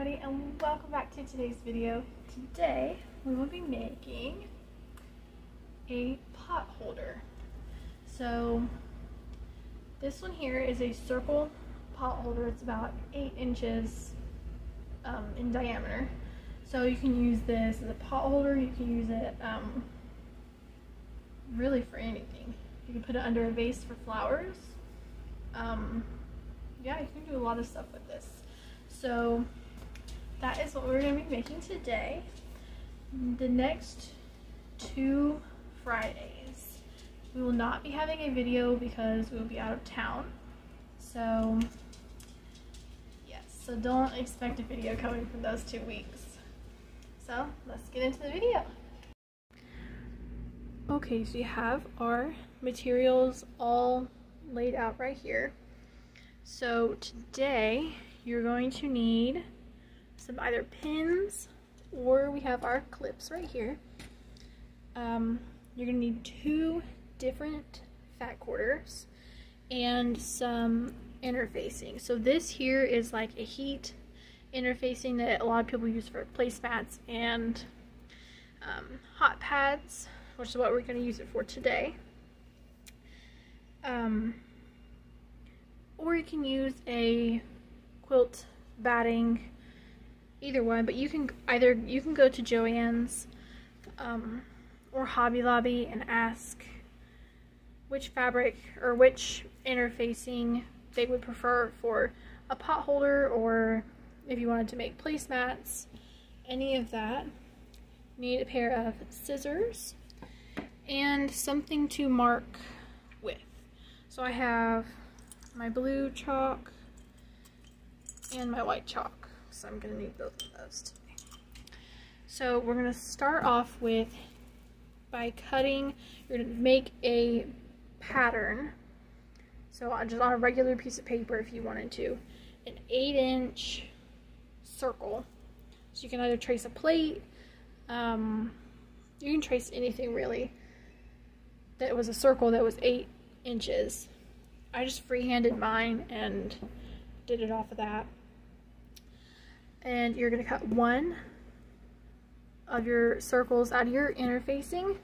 everybody, and welcome back to today's video. Today we will be making a pot holder. So this one here is a circle pot holder. It's about 8 inches in diameter. So you can use this as a pot holder. You can use it really for anything. You can put it under a vase for flowers. Yeah, you can do a lot of stuff with this. So that is what we're going to be making today. The next 2 Fridays we will not be having a video because we will be out of town. So yes, so don't expect a video coming from those 2 weeks. So let's get into the video. Okay, so you have our materials all laid out right here. So today you're going to need some either pins, or we have our clips right here. You're going to need 2 different fat quarters and some interfacing. So this here is like a heat interfacing that a lot of people use for placemats and hot pads, which is what we're going to use it for today. Or you can use a quilt batting, either one, but you can go to Joann's or Hobby Lobby and ask which fabric or which interfacing they would prefer for a pot holder, or if you wanted to make placemats, any of that. You need a pair of scissors and something to mark with. So I have my blue chalk and my white chalk, so I'm going to need both of those today. So we're going to start off with by cutting. You're going to make a pattern, so just on a regular piece of paper if you wanted to, an 8-inch circle. So you can either trace a plate, you can trace anything really that was a circle that was 8 inches. I just freehanded mine and did it off of that. And you're going to cut 1 of your circles out of your interfacing,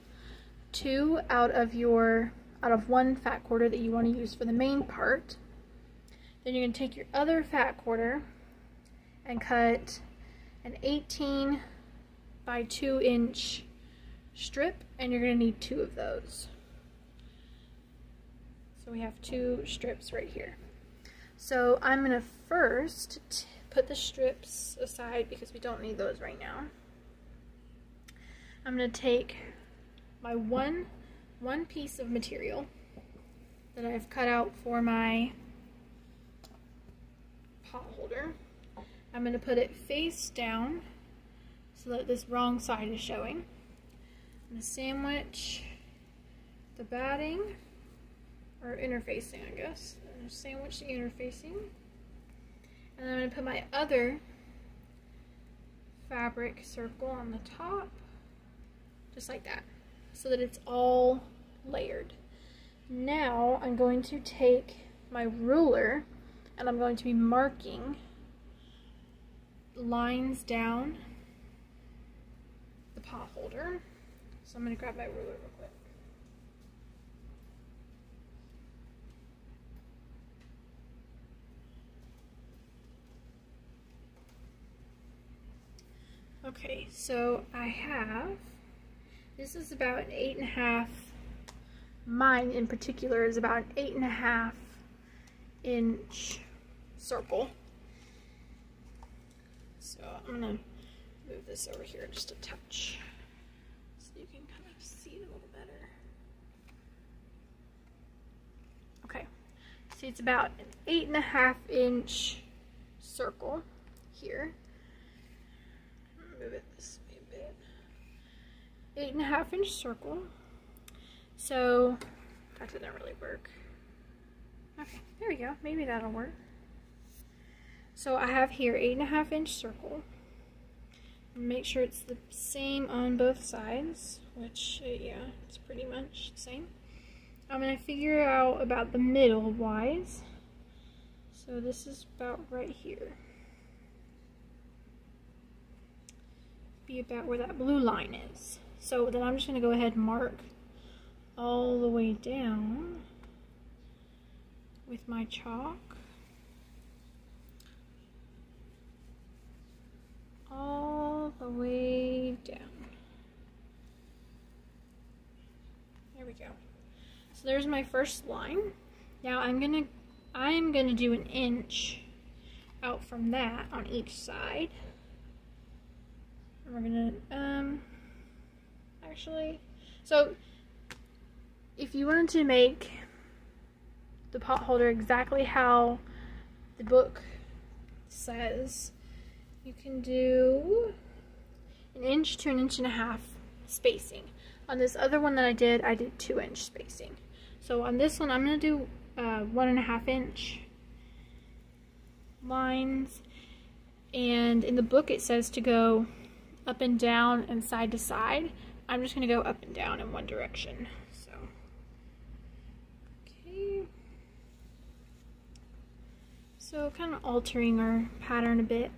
2 out of 1 fat quarter that you want to use for the main part. Then you're going to take your other fat quarter and cut an 18 by 2 inch strip, and you're going to need 2 of those. So we have 2 strips right here. So I'm going to first put the strips aside because we don't need those right now. I'm going to take my one piece of material that I've cut out for my pot holder. I'm going to put it face down so that this wrong side is showing. I'm going to sandwich the batting, or interfacing, I guess. I'm going to sandwich the interfacing. And then I'm going to put my other fabric circle on the top, just like that, so that it's all layered. Now I'm going to take my ruler and I'm going to be marking lines down the pot holder. So I'm going to grab my ruler real quick. Okay, so this is about an 8.5, mine in particular is about an 8.5 inch circle. So I'm going to move this over here just a touch so you can kind of see it a little better. Okay, see, it's about an 8.5 inch circle here. Move it this way a bit. 8.5 inch circle. So that didn't really work. Okay, there we go. Maybe that'll work. So I have here 8.5 inch circle. Make sure it's the same on both sides, which yeah, it's pretty much the same. I'm gonna figure out about the middle wise. So this is about right here. be about where that blue line is. So then I'm just going to go ahead and mark all the way down with my chalk. All the way down. There we go. So there's my first line. Now I'm gonna do an inch out from that on each side. And we're gonna actually, so if you wanted to make the pot holder exactly how the book says, you can do 1 inch to 1.5 inch spacing. On this other one that I did 2-inch spacing. So on this one, I'm going to do 1.5 inch lines. And in the book, it says to go up and down and side to side. I'm just going to go up and down in one direction. So, okay. So kind of altering our pattern a bit.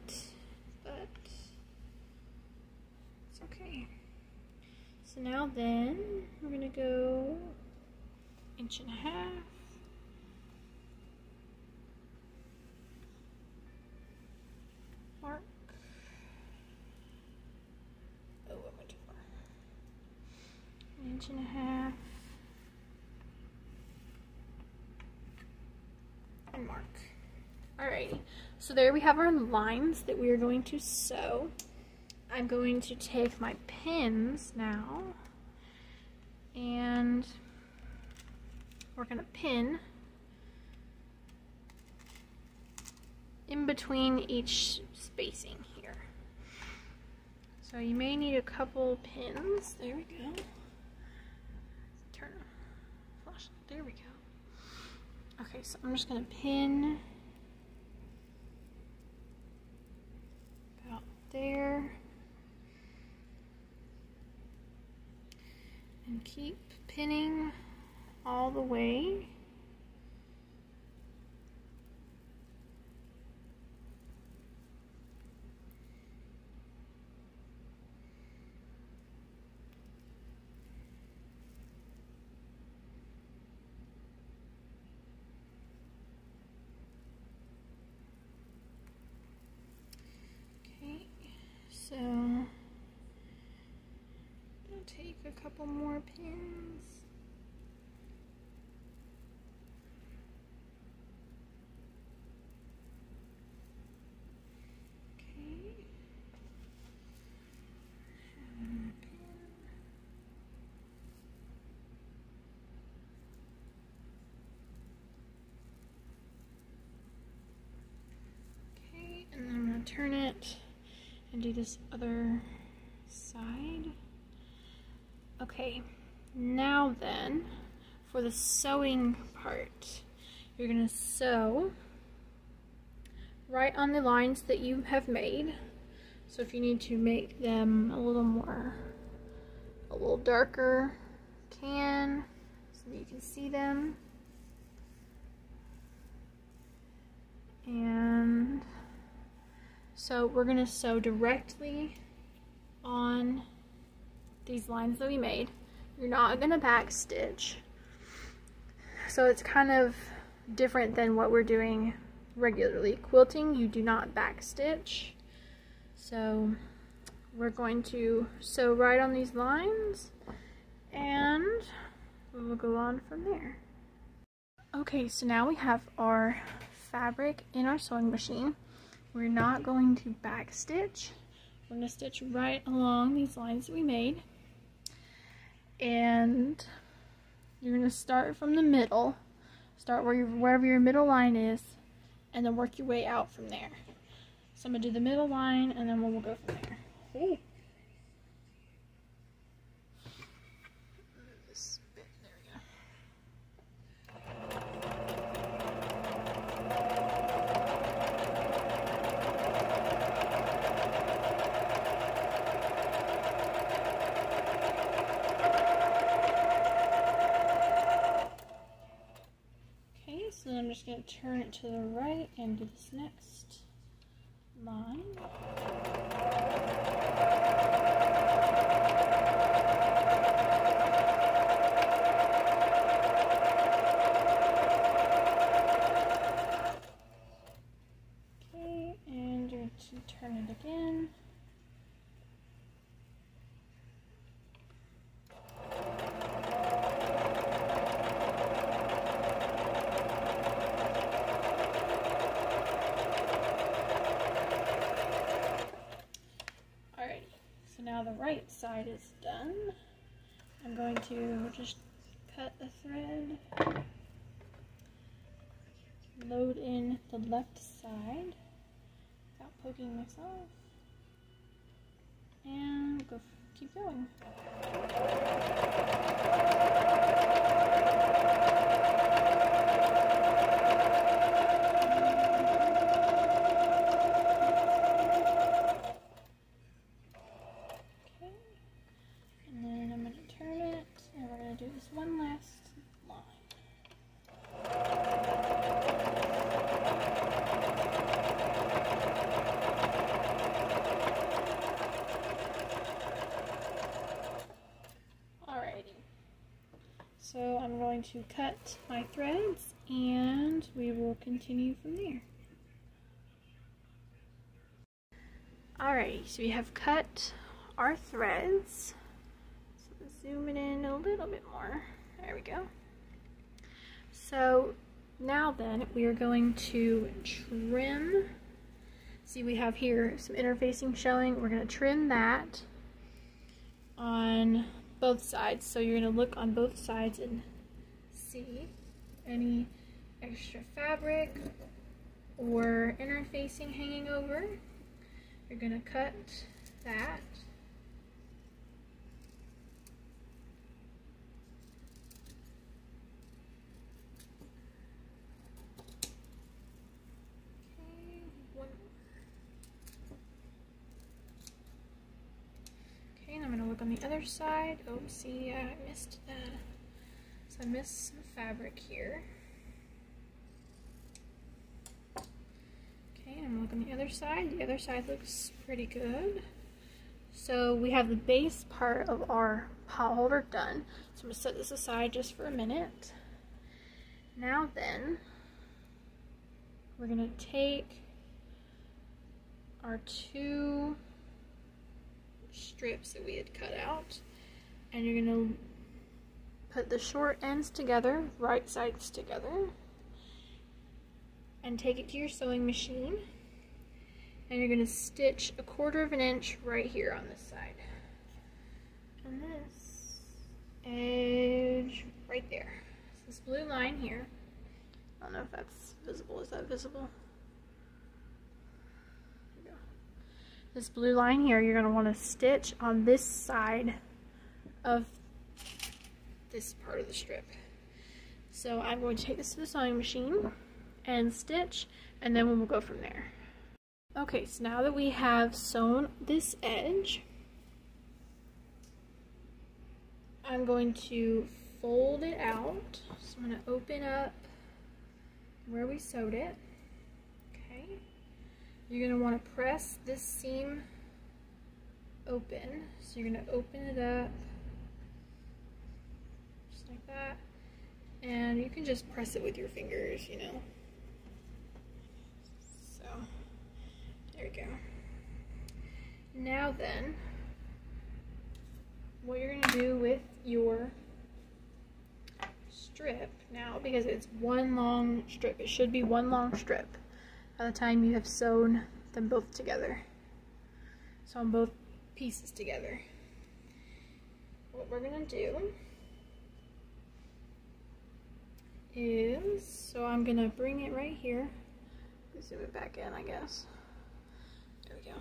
So now then, we're going to go 1.5 inches. Mark. Oh, I went too far. 1.5 inches. And mark. Alrighty, so there we have our lines that we are going to sew. I'm going to take my pins now, and we're going to pin in between each spacing here. So you may need a couple pins. There we go. Turn flash. There we go. Okay, so I'm just going to pin about there. And keep pinning all the way. Okay, so take a couple more pins. Okay. And a pin. Okay, and then I'm going to turn it and do this other side. Okay, now then, for the sewing part, you're going to sew right on the lines that you have made. So if you need to make them a little darker, you can, so that you can see them. And so we're going to sew directly on these lines that we made. You're not going to back stitch. So it's kind of different than what we're doing regularly. Quilting, you do not back stitch. So we're going to sew right on these lines and we'll go on from there. Okay, so now we have our fabric in our sewing machine. We're not going to back stitch. We're going to stitch right along these lines that we made. And you're going to start from the middle. Start wherever your middle line is, and then work your way out from there. So I'm going to do the middle line, and then we'll go from there. Okay. This bit, there we go. So I'm just going to turn it to the right and do this next line. side is done. I'm going to just cut the thread, load in the left side without poking myself, and keep going. One last line. Alrighty. So I'm going to cut my threads and we will continue from there. Alrighty, so we have cut our threads. Zoom it in a little bit more. There we go. So now then we are going to trim. See, we have here some interfacing showing. We're going to trim that on both sides. So you're going to look on both sides and see any extra fabric or interfacing hanging over. You're going to cut that. Okay, and I'm going to look on the other side. Oh, see, I missed that. So I missed some fabric here. Okay, and I'm going to look on the other side. The other side looks pretty good. So we have the base part of our potholder done. So I'm going to set this aside just for a minute. Now then, we're going to take our two strips that we had cut out, and you're going to put the short ends together, right sides together, and take it to your sewing machine, and you're going to stitch 1/4 inch right here on this side, and this edge right there. So this blue line here, I don't know if that's visible. Is that visible? This blue line here, you're going to want to stitch on this side of this part of the strip. So I'm going to take this to the sewing machine and stitch, and then we'll go from there. Okay, so now that we have sewn this edge, I'm going to fold it out. So I'm going to open up where we sewed it. Okay. You're going to want to press this seam open. So you're going to open it up just like that. And you can just press it with your fingers, you know. So, there we go. Now then, what you're going to do with your strip now, because it's one long strip, it should be one long strip by the time you have sewn them both together. Sewn both pieces together. What we're going to do is, so I'm going to bring it right here. Zoom it back in, I guess. There we go.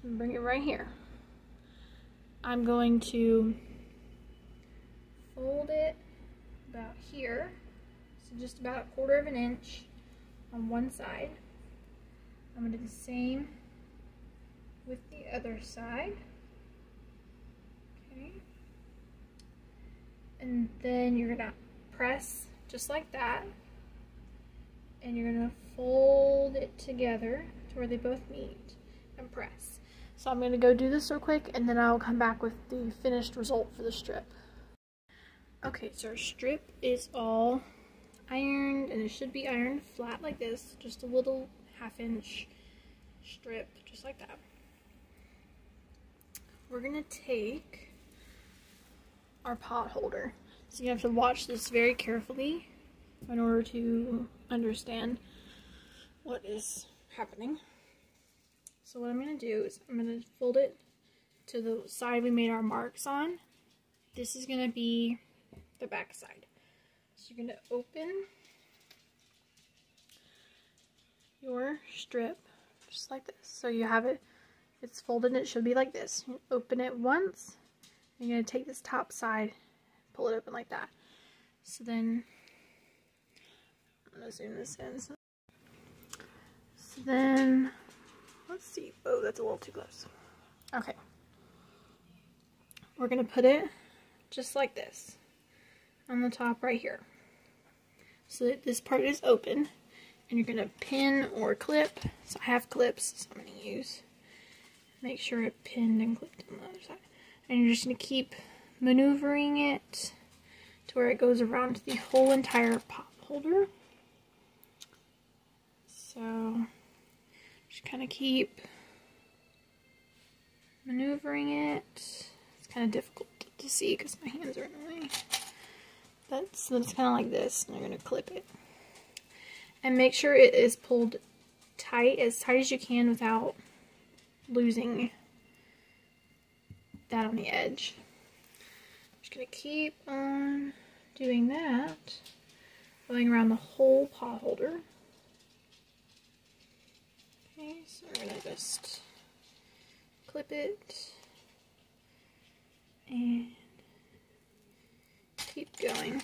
So I'm going to bring it right here. I'm going to fold it about here, so just about 1/4 inch on one side. I'm going to do the same with the other side. Okay. And then you're going to press just like that, and you're going to fold it together to where they both meet and press. So I'm going to go do this real quick, and then I'll come back with the finished result for the strip. Okay, so our strip is all ironed, and it should be ironed flat like this, just a little 1/2 inch strip, just like that. We're going to take our pot holder. So you have to watch this very carefully in order to understand what is happening. So what I'm going to do is I'm going to fold it to the side we made our marks on. This is going to be the back side. So you're going to open your strip just like this. So you have it, it's folded, and it should be like this. You open it once, and you're going to take this top side, pull it open like that. So then, I'm going to zoom this in. So then, let's see. Oh, that's a little too close. Okay. We're going to put it just like this on the top right here. So that this part is open. And you're going to pin or clip. So I have clips, so I'm going to use. Make sure it pinned and clipped on the other side. And you're just going to keep maneuvering it to where it goes around the whole entire pot holder. So just kind of keep maneuvering it. It's kind of difficult to see because my hands are in the way. But so it's kind of like this, and you're going to clip it. And make sure it is pulled tight as you can without losing that on the edge. Just going to keep on doing that, going around the whole pot holder. Okay, so we're going to just clip it and keep going.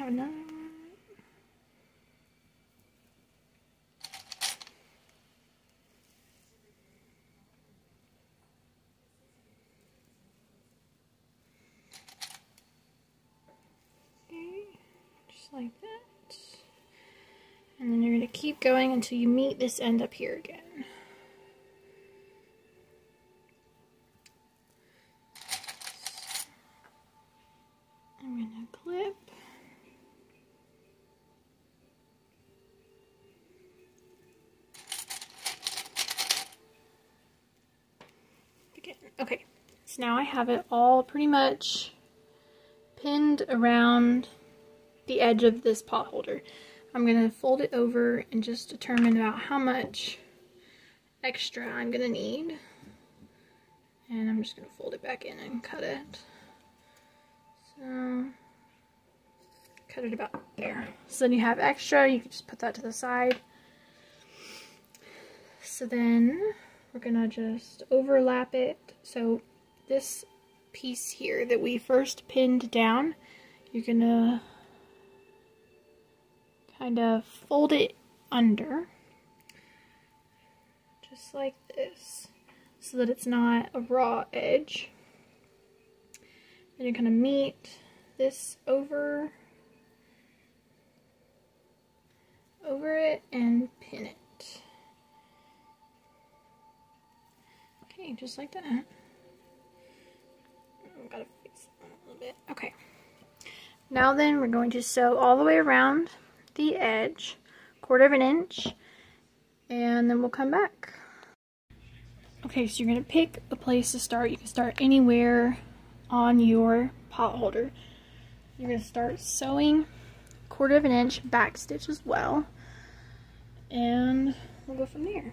Another one. Okay, just like that. And then you're going to keep going until you meet this end up here again. I'm going to clip. Okay, so now I have it all pretty much pinned around the edge of this pot holder. I'm going to fold it over and just determine about how much extra I'm going to need. And I'm just going to fold it back in and cut it. So, cut it about there. So then you have extra, you can just put that to the side. So then we're going to just overlap it. So this piece here that we first pinned down, you're going to kind of fold it under, just like this, so that it's not a raw edge. Then you're going to meet this over it and pin it. Okay, just like that. I've got to fix it a little bit. Okay. Now then, we're going to sew all the way around the edge, 1/4 inch, and then we'll come back. Okay, so you're going to pick a place to start. You can start anywhere on your pot holder. You're going to start sewing 1/4 inch back stitch as well, and we'll go from there.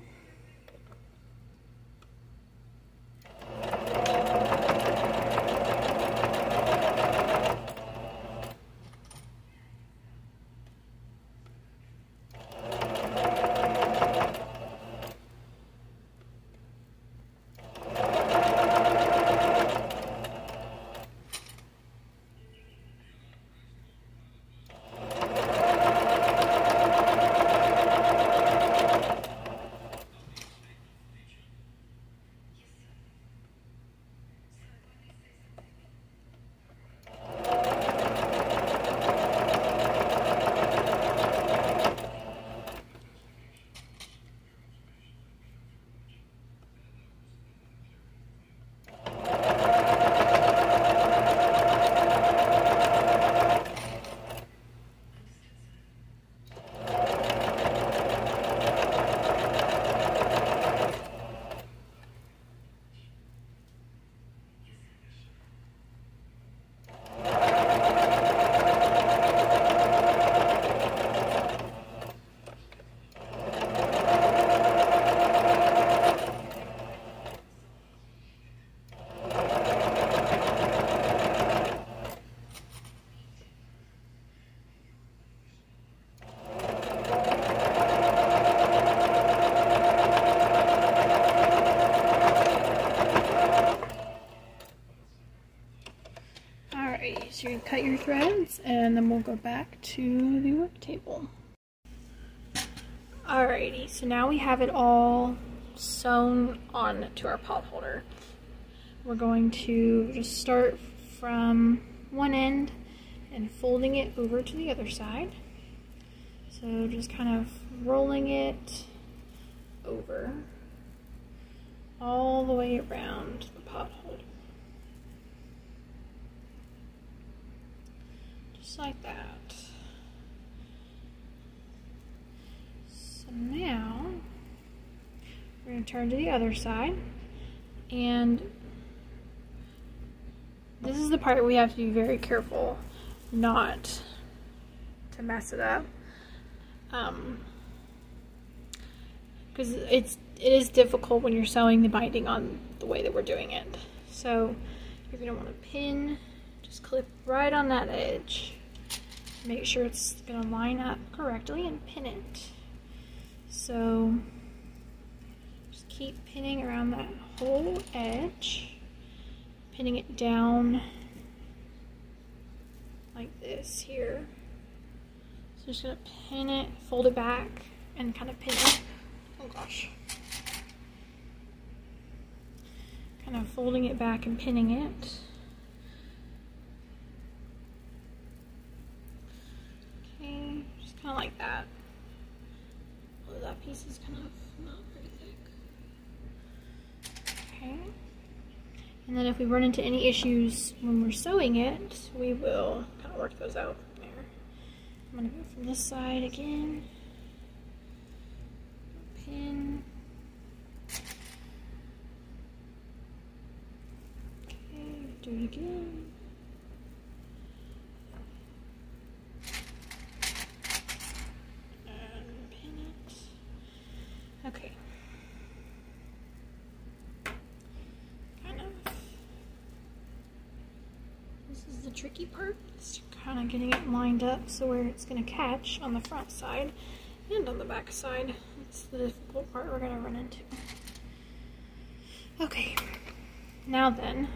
cut your threads, and then we'll go back to the work table. Alrighty, so now we have it all sewn on to our potholder. We're going to just start from one end and folding it over to the other side. So just kind of rolling it over all the way around the potholder. Just like that. So now we're going to turn to the other side, and this is the part we have to be very careful not to mess it up, because it is difficult when you're sewing the binding on the way that we're doing it. So you're going to want to pin, just clip right on that edge. Make sure it's going to line up correctly and pin it. So just keep pinning around that whole edge, pinning it down like this here. So just going to pin it, fold it back, and kind of pin it. Oh gosh. Kind of folding it back and pinning it. Okay, just kind of like that. Although that piece is kind of not very thick. Okay. And then if we run into any issues when we're sewing it, we will kind of work those out from there. I'm going to go from this side again. Pin. Okay, do it again. And pin it. Okay. Kind of. This is the tricky part. It's kind of getting it lined up so where it's going to catch on the front side and on the back side. It's the difficult part we're going to run into. Okay, now then,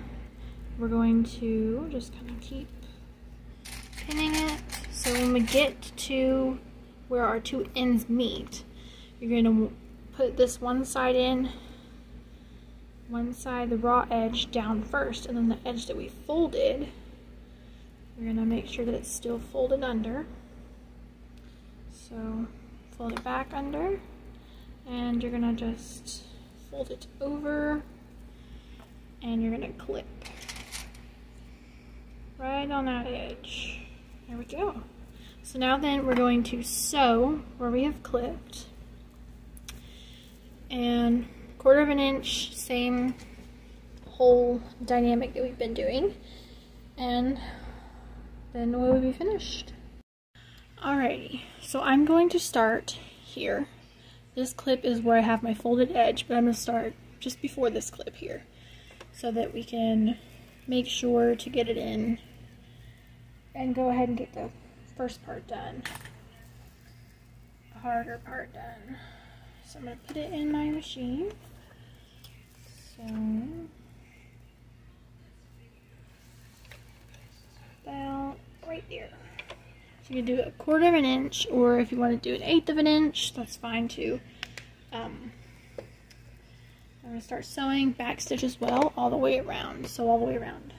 we're going to just kind of keep pinning it. So when we get to where our two ends meet, you're going to put this one side in, one side, the raw edge, down first, and then the edge that we folded, we're going to make sure that it's still folded under. So fold it back under, and you're going to just fold it over, and you're going to clip right on that edge. There we go. So now then we're going to sew where we have clipped, and 1/4 inch, same whole dynamic that we've been doing, and then we'll be finished. Alrighty, so I'm going to start here. This clip is where I have my folded edge, but I'm going to start just before this clip here so that we can make sure to get it in and go ahead and get the first part done, the harder part done. So I'm going to put it in my machine. So about right there. So you can do 1/4 inch, or if you want to do 1/8 inch, that's fine too. I'm going to start sewing back stitch as well, all the way around. So all the way around.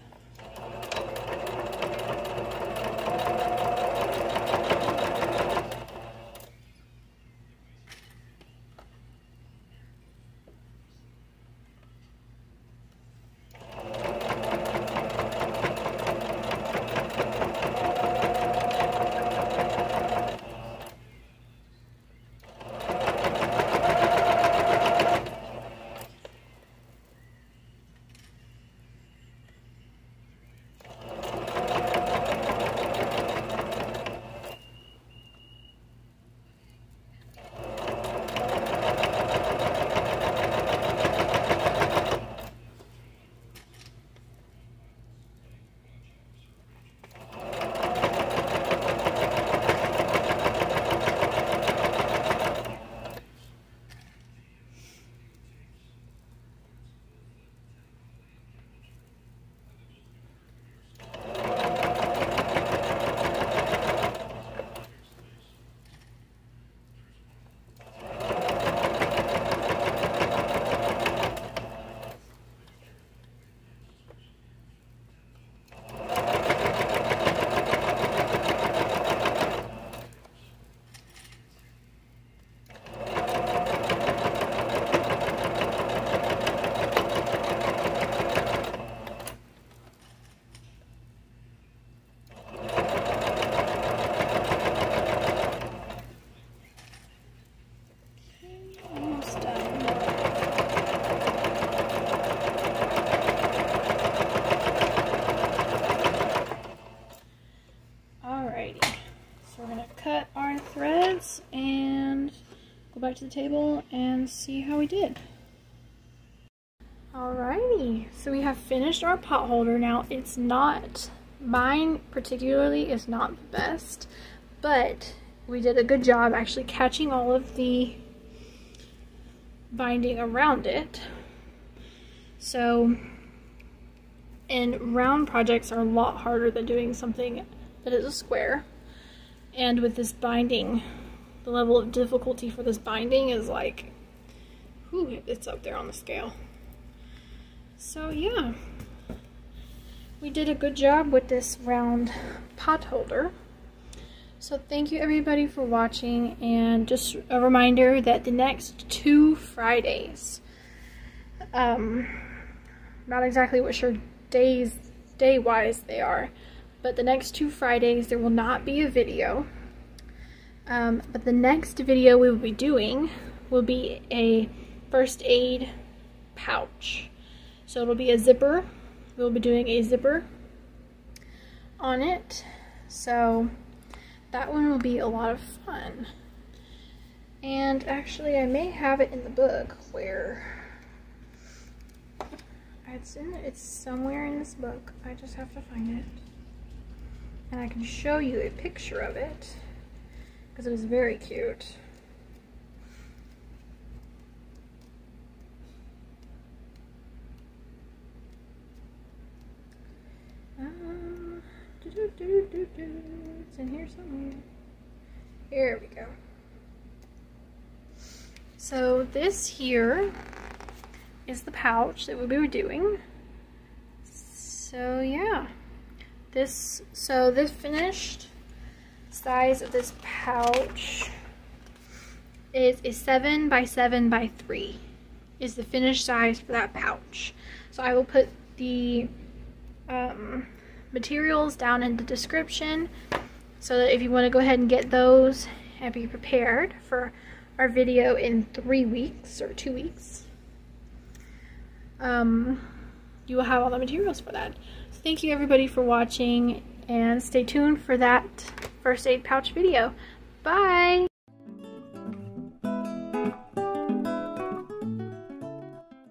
back to the table and see how we did. Alrighty, so we have finished our potholder. Now it's not, mine particularly is not the best, but we did a good job actually catching all of the binding around it. So, and round projects are a lot harder than doing something that is a square. And with this binding, the level of difficulty for this binding is like, whew, it's up there on the scale. So yeah, we did a good job with this round potholder. So thank you everybody for watching, and just a reminder that the next 2 Fridays, not exactly what sure day-wise they are, but the next 2 Fridays there will not be a video. But the next video we will be doing will be a first aid pouch. So it'll be a zipper. We'll be doing a zipper on it. So that one will be a lot of fun. And actually I may have it in the book where it's somewhere in this book. I just have to find it. And I can show you a picture of it because it is very cute. It's in here somewhere. Here we go. So this here is the pouch that we were doing. So yeah, this finished size of this pouch is a 7 by 7 by 3 is the finished size for that pouch. So I will put the materials down in the description so that if you want to go ahead and get those and be prepared for our video in 3 weeks or 2 weeks, you will have all the materials for that. So thank you everybody for watching, and stay tuned for that first aid pouch video. Bye!